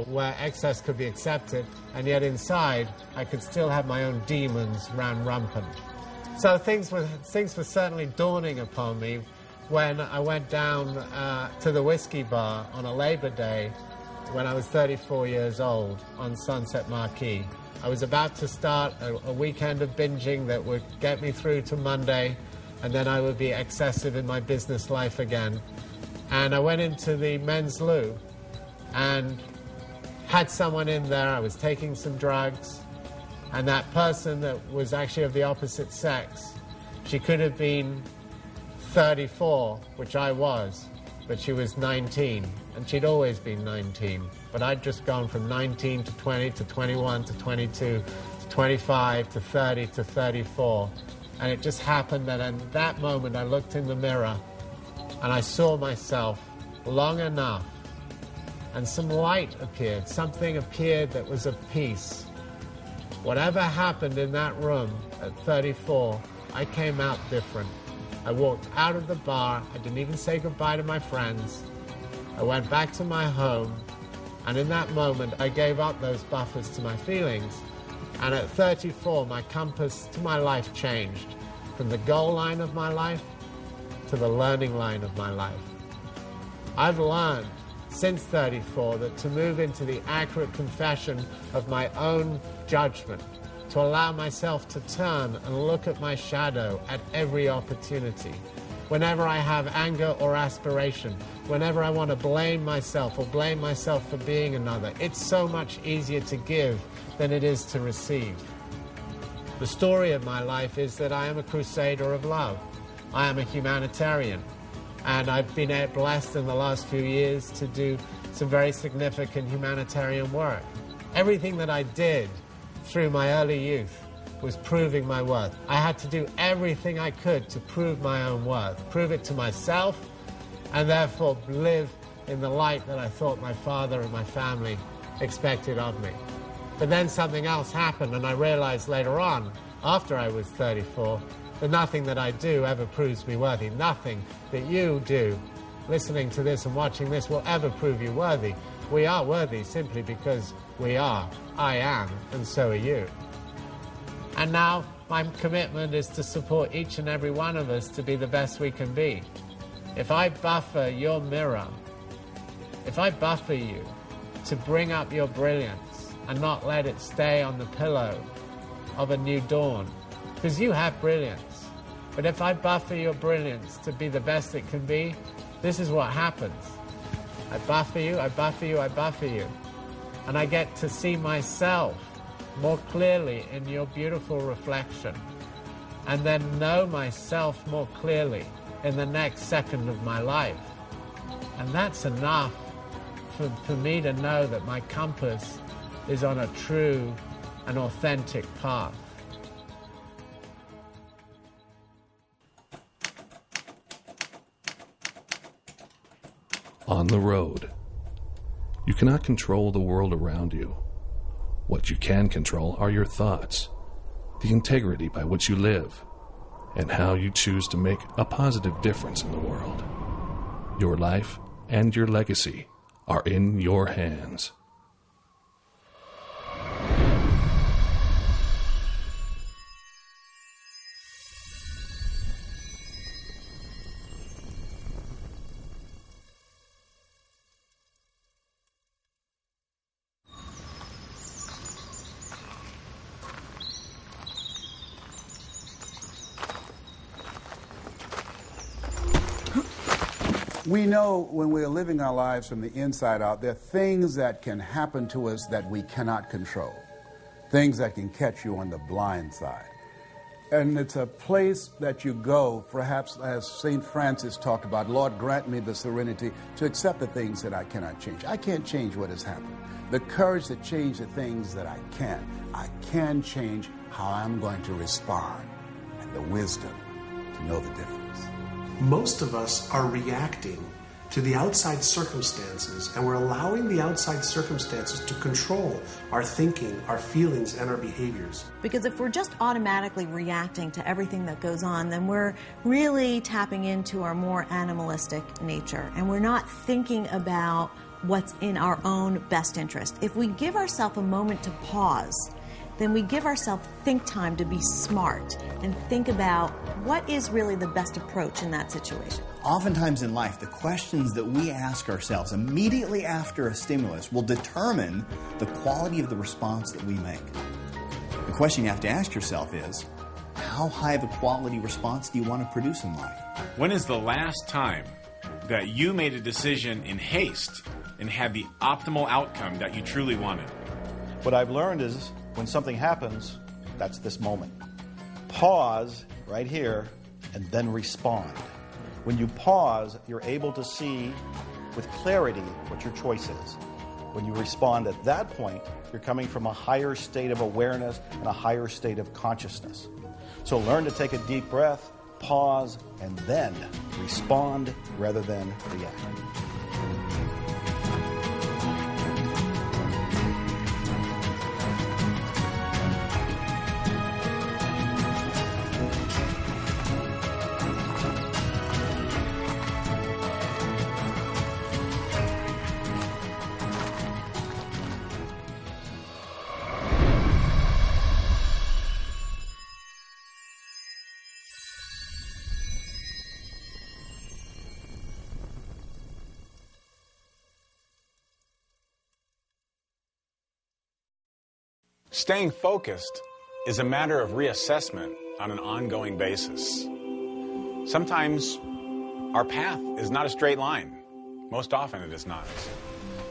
where excess could be accepted, and yet inside I could still have my own demons ran rampant. So things were certainly dawning upon me when I went down to the whiskey bar on a Labor Day when I was 34 years old on Sunset Marquee. I was about to start a weekend of binging that would get me through to Monday, and then I would be excessive in my business life again. And I went into the men's loo and had someone in there. I was taking some drugs, and that person that was actually of the opposite sex, she could have been 34, which I was, but she was 19, and she'd always been 19. But I'd just gone from 19 to 20 to 21 to 22 to 25 to 30 to 34. And it just happened that in that moment I looked in the mirror and I saw myself long enough, and some light appeared, something appeared that was of peace. Whatever happened in that room at 34, I came out different. I walked out of the bar, I didn't even say goodbye to my friends. I went back to my home, and in that moment I gave up those buffers to my feelings. And at 34, my compass to my life changed from the goal line of my life to the learning line of my life. I've learned since 34 that to move into the accurate confession of my own judgment, to allow myself to turn and look at my shadow at every opportunity. Whenever I have anger or aspiration, whenever I want to blame myself or blame myself for being another, it's so much easier to give than it is to receive. The story of my life is that I am a crusader of love. I am a humanitarian, and I've been blessed in the last few years to do some very significant humanitarian work. Everything that I did through my early youth was proving my worth. I had to do everything I could to prove my own worth, prove it to myself, and therefore live in the light that I thought my father and my family expected of me. But then something else happened, and I realized later on, after I was 34, that nothing that I do ever proves me worthy. Nothing that you do, listening to this and watching this, will ever prove you worthy. We are worthy simply because we are. I am, and so are you. And now my commitment is to support each and every one of us to be the best we can be. If I buffer your mirror, if I buffer you to bring up your brilliance and not let it stay on the pillow of a new dawn, because you have brilliance, but if I buffer your brilliance to be the best it can be, this is what happens. I buffer you, I buffer you, I buffer you, and I get to see myself more clearly in your beautiful reflection, and then know myself more clearly in the next second of my life. And that's enough for me to know that my compass is on a true and authentic path. On the road. You cannot control the world around you. What you can control are your thoughts, the integrity by which you live, and how you choose to make a positive difference in the world. Your life and your legacy are in your hands. We know when we're living our lives from the inside out, there are things that can happen to us that we cannot control, things that can catch you on the blind side. And it's a place that you go, perhaps as St. Francis talked about, Lord, grant me the serenity to accept the things that I cannot change. I can't change what has happened. The courage to change the things that I can. I can change how I'm going to respond, and the wisdom to know the difference. Most of us are reacting to the outside circumstances, and we're allowing the outside circumstances to control our thinking, our feelings, and our behaviors. Because if we're just automatically reacting to everything that goes on, then we're really tapping into our more animalistic nature, and we're not thinking about what's in our own best interest. If we give ourselves a moment to pause, then we give ourselves think time to be smart and think about what is really the best approach in that situation. Oftentimes in life, the questions that we ask ourselves immediately after a stimulus will determine the quality of the response that we make. The question you have to ask yourself is, how high of a quality response do you want to produce in life? When is the last time that you made a decision in haste and had the optimal outcome that you truly wanted? What I've learned is when something happens, that's this moment. Pause right here and then respond. When you pause, you're able to see with clarity what your choice is. When you respond at that point, you're coming from a higher state of awareness and a higher state of consciousness. So learn to take a deep breath, pause, and then respond rather than react. Staying focused is a matter of reassessment on an ongoing basis. Sometimes our path is not a straight line. Most often it is not.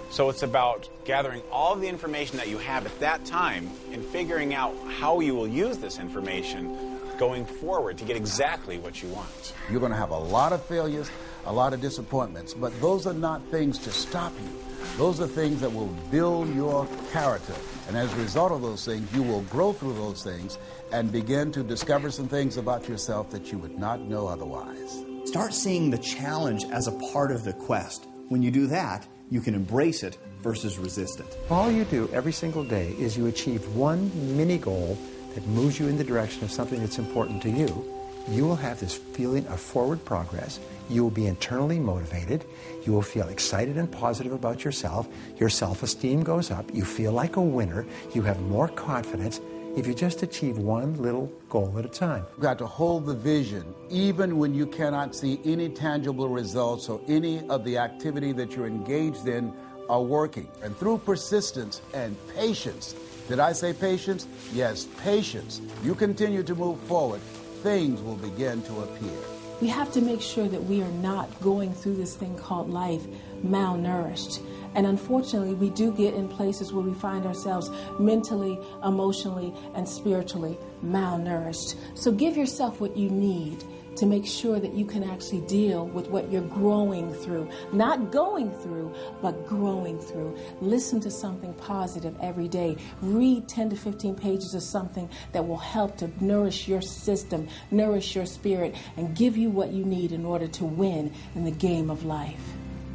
So it's about gathering all of the information that you have at that time and figuring out how you will use this information going forward to get exactly what you want. You're going to have a lot of failures, a lot of disappointments, but those are not things to stop you. Those are things that will build your character. And as a result of those things, you will grow through those things and begin to discover some things about yourself that you would not know otherwise. Start seeing the challenge as a part of the quest. When you do that, you can embrace it versus resist it. All you do every single day is you achieve one mini goal that moves you in the direction of something that's important to you. You will have this feeling of forward progress. You will be internally motivated. You will feel excited and positive about yourself. Your self-esteem goes up. You feel like a winner. You have more confidence if you just achieve one little goal at a time. You've got to hold the vision even when you cannot see any tangible results or any of the activity that you're engaged in are working. And through persistence and patience, did I say patience? Yes, patience. You continue to move forward, things will begin to appear. We have to make sure that we are not going through this thing called life malnourished. And unfortunately, we do get in places where we find ourselves mentally, emotionally, and spiritually malnourished. So give yourself what you need to make sure that you can actually deal with what you're growing through. Not going through, but growing through. Listen to something positive every day. Read 10 to 15 pages of something that will help to nourish your system, nourish your spirit, and give you what you need in order to win in the game of life.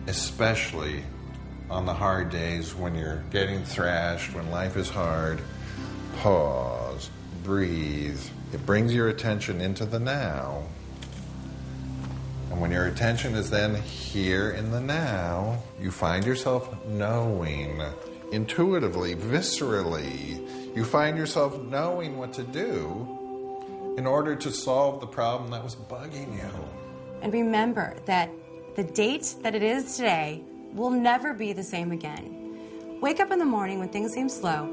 Especially on the hard days when you're getting thrashed, when life is hard, pause, breathe. It brings your attention into the now. And when your attention is then here in the now, you find yourself knowing, intuitively, viscerally, you find yourself knowing what to do in order to solve the problem that was bugging you. And remember that the date that it is today will never be the same again. Wake up in the morning when things seem slow,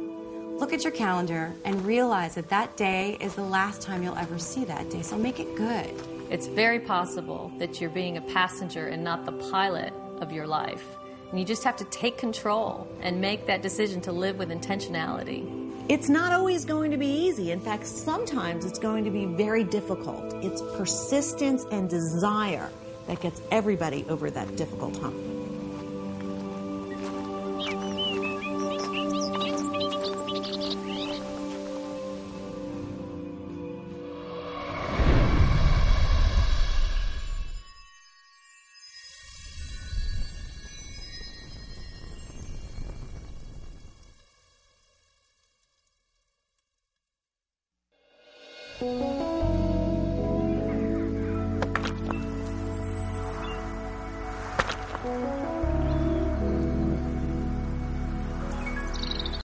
look at your calendar, and realize that that day is the last time you'll ever see that day, so make it good. It's very possible that you're being a passenger and not the pilot of your life. And you just have to take control and make that decision to live with intentionality. It's not always going to be easy. In fact, sometimes it's going to be very difficult. It's persistence and desire that gets everybody over that difficult hump.